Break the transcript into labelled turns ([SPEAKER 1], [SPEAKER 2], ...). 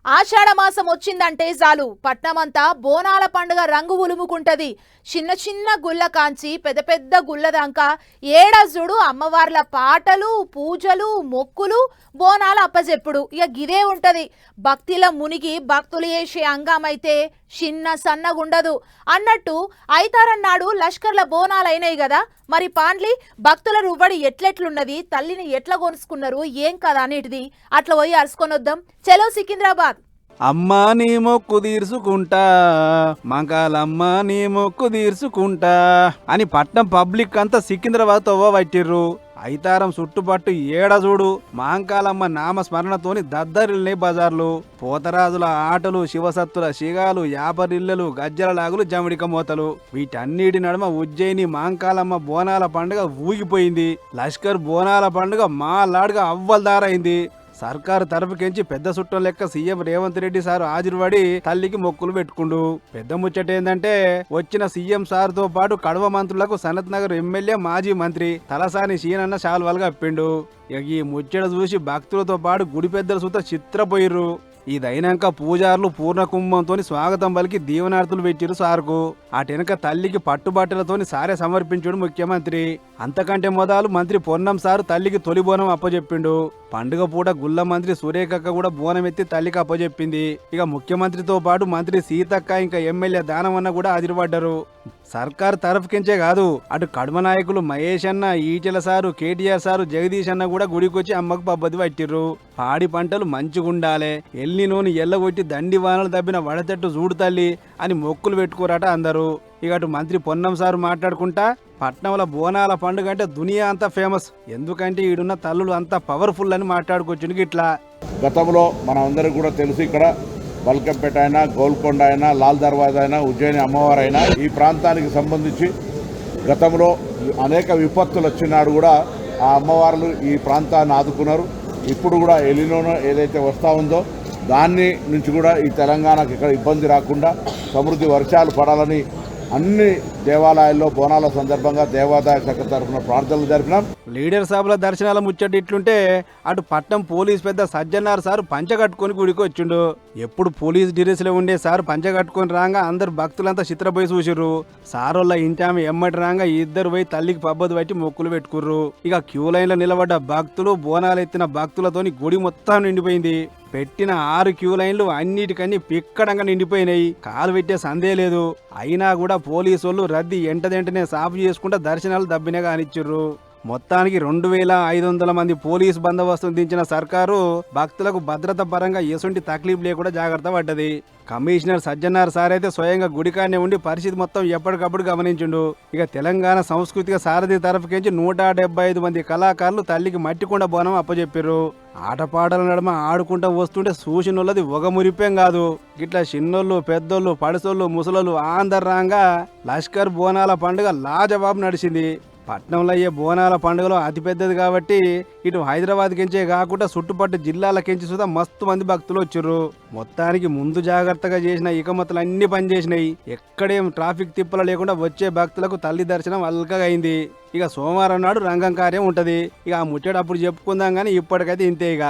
[SPEAKER 1] ఆషాఢ మాసం వచ్చిందంటే చాలు పట్నమంతా బోనాల పండుగ రంగు ఉలుముకుంటది. చిన్న చిన్న గుళ్ళ కాంచి పెద్ద పెద్ద గుళ్ళ దాకా ఏడజుడు అమ్మవార్ల పాటలు, పూజలు, మొక్కులు, బోనాల అప్పజెప్పుడు ఇక గిదే ఉంటది. భక్తిల మునిగి భక్తులు చేసే అంగమైతే చిన్న సన్నగుండదు అన్నట్టు ఐతారన్నాడు లష్కర్ల బోనాలైనాయి కదా. మరి పాండ్లి భక్తుల రువ్వడి ఎట్లెట్లున్నది, తల్లిని ఎట్లా కొనుసుకున్నారు, ఏం కదా అనేటిది అట్లా పోయి అరుసుకొని వద్దాం. చలో సికింద్రాబాద్.
[SPEAKER 2] అమ్మా నీ మొక్కు తీర్చుకుంటా, మంకాలమ్మ నీ మొక్కు తీర్చుకుంటా అని పట్నం పబ్లిక్ అంతా సికింద్రాబాద్ తవ్వ పట్టిర్రు. ఐతారం చుట్టుపట్టు ఏడజూడు మాంకాలమ్మ నామస్మరణతోని దద్దరిల్ని బజార్లు, పోతరాజుల ఆటలు, శివసత్తుల శిగాలు, యాపరిల్లలు, గజ్జల లాగులు, జమిడిక మోతలు, వీటన్నిటి నడుమ ఉజ్జయిని మాంకాలమ్మ బోనాల పండుగ ఊగిపోయింది. లష్కర్ బోనాల పండుగ మాలాడుగా అవ్వల్దారైంది. సర్కారు తరపుకెంచి పెద్ద చుట్టం లెక్క సీఎం రేవంత్ రెడ్డి సార్ హాజరుపడి తల్లికి మొక్కులు పెట్టుకుండు. పెద్ద ముచ్చట ఏందంటే వచ్చిన సీఎం సార్ తో పాటు కడవ మంత్రులకు సనత్ నగర్ ఎమ్మెల్యే మాజీ మంత్రి తలసాని సీనన్న శాల్వాలుగా అప్పిండు. ఈ ముచ్చట చూసి భక్తులతో పాటు గుడి పెద్దల సూత చిత్రపోయిర్రు. ఇదైనాక పూజారులు పూర్ణ కుంభంతోని స్వాగతం పలికి దీవనార్థులు పెట్టిరు సార్కు. అటెనక తల్లికి పట్టుబట్టలతోని సారే సమర్పించుడు ముఖ్యమంత్రి. అంతకంటే మొదలు మంత్రి పొన్నం సారు తల్లికి తొలి బోనం అప్పచెప్పిండు. పండుగ పూట గుల్ల మంత్రి సురేఖక్క కూడా బోనం ఎత్తి తల్లికి అప్పచెప్పింది. ఇక ముఖ్యమంత్రితో పాటు మంత్రి సీతక్క ఇంకా ఎమ్మెల్యే దానమన్న కూడా హాజరుపడ్డారు. సర్కార్ తరఫుకించే కాదు, అటు కడమ నాయకులు మహేష్ అన్న, ఈటెల సారు, కేటీఆర్ సారు, జగదీష్ అన్న కూడా గుడికొచ్చి అమ్మకు పబ్బది పట్టిర్రు. పాడి పంటలు మంచిగుండాలే, ఎల్లి నూనె ఎల్లగొట్టి దండి వానలు దబ్బిన వడతట్టు చూడు తల్లి అని మొక్కులు పెట్టుకోరట అందరూ. ఇక అటు మంత్రి పొన్నం సారు మాట్లాడుకుంటా పట్నంలో బోనాల పండుగ అంటే దునియా అంతా ఫేమస్, ఎందుకంటే ఈడున్న తల్లులు అంతా పవర్ఫుల్ అని మాట్లాడుకొచ్చును. ఇట్లా
[SPEAKER 3] గతంలో మనం అందరికి కూడా తెలుసు, ఇక్కడ బల్కంపేట అయినా, గోల్కొండ అయినా, లాల్ దర్వాజా అయినా, ఉజ్జయిని అమ్మవారైనా ఈ ప్రాంతానికి సంబంధించి గతంలో అనేక విపత్తులు వచ్చినాడు కూడా ఆ అమ్మవార్లు ఈ ప్రాంతాన్ని ఆదుకున్నారు. ఇప్పుడు కూడా ఎలినోనో ఏదైతే వస్తూ ఉందో దాన్ని నుంచి కూడా ఈ తెలంగాణకు ఇక్కడ ఇబ్బంది రాకుండా సమృద్ధి వర్షాలు పడాలని అన్ని దేవాలయాల్లో బోనాల సందర్భంగా దేవాదాయ శాఖ తరఫున ప్రార్థనలు జరిపినాం.
[SPEAKER 2] లీడర్ సభల దర్శనాల ముచ్చట ఇట్లుంటే అటు పట్నం పోలీస్ పెద్ద సజ్జన్నారు సార్ పంచగట్టుకొని గుడికి వచ్చిండు. ఎప్పుడు పోలీస్ డ్రెస్ లో ఉండే సార్ పంచగట్టుకొని రాగా అందరు భక్తులంతా చిత్రపోయి చూసిర్రు. సారోళ్ళ ఇంటామె ఎమ్మటి రాగా ఇద్దరు పోయి తల్లికి పబ్బది పట్టి మొక్కులు పెట్టుకుర్రు. ఇక క్యూ లైన్ లో నిలబడ్డ భక్తులు, బోనాలు ఎత్తిన భక్తులతోని గుడి మొత్తం నిండిపోయింది. పెట్టిన 6 క్యూ లైన్లు అన్నిటికన్నీ పిక్కడంగా నిండిపోయినాయి. కాలు పెట్టే సందే లేదు. అయినా కూడా పోలీసు వాళ్ళు రద్దీ ఎంటదెంటనే సాఫ్ చేసుకుంటా దర్శనాలు దబ్బినే కానిచ్చిర్రు. మొత్తానికి 2500 మంది పోలీసు బందోబస్తును దించిన సర్కారు భక్తులకు భద్రత పరంగా ఎసుంటి తక్లీఫ్ లేకుండా జాగ్రత్త పడ్డది. కమిషనర్ సజ్జనార్ సార్ అయితే స్వయంగా గుడికానే ఉండి పరిస్థితి మొత్తం ఎప్పటికప్పుడు గమనించుండు. ఇక తెలంగాణ సాంస్కృతిక సారథి తరఫుకించి 175 మంది కళాకారులు తల్లికి మట్టికుండ బోనం అప్పచెప్పిర్రు. ఆటపాటల నడుమ ఆడుకుంటూ వస్తుంటే సూచనలది ఒక మురిపేం కాదు. ఇట్లా చిన్నోళ్ళు, పెద్దోళ్ళు, పడిసోళ్ళు, ముసలోళ్ళు ఆందర్రాంగా లష్కర్ బోనాల పండుగ లాజవాబు నడిచింది. పట్నంలో అయ్యే బోనాల పండుగలో అతిపెద్దది కాబట్టి ఇటు హైదరాబాద్ కించే కాకుండా చుట్టుపట్టు జిల్లాల కించి సుధా మస్తు మంది భక్తులు వచ్చిర్రు. మొత్తానికి ముందు జాగ్రత్తగా చేసిన ఇకమతులు అన్ని పనిచేసినాయి. ఎక్కడేం ట్రాఫిక్ తిప్పలు లేకుండా వచ్చే భక్తులకు తల్లి దర్శనం అల్కగా అయింది. ఇక సోమవారం నాడు రంగం కార్యం ఉంటది. ఇక ఆ ముచ్చట అప్పుడు చెప్పుకుందాం, కానీ ఇప్పటికైతే ఇంతే. ఇక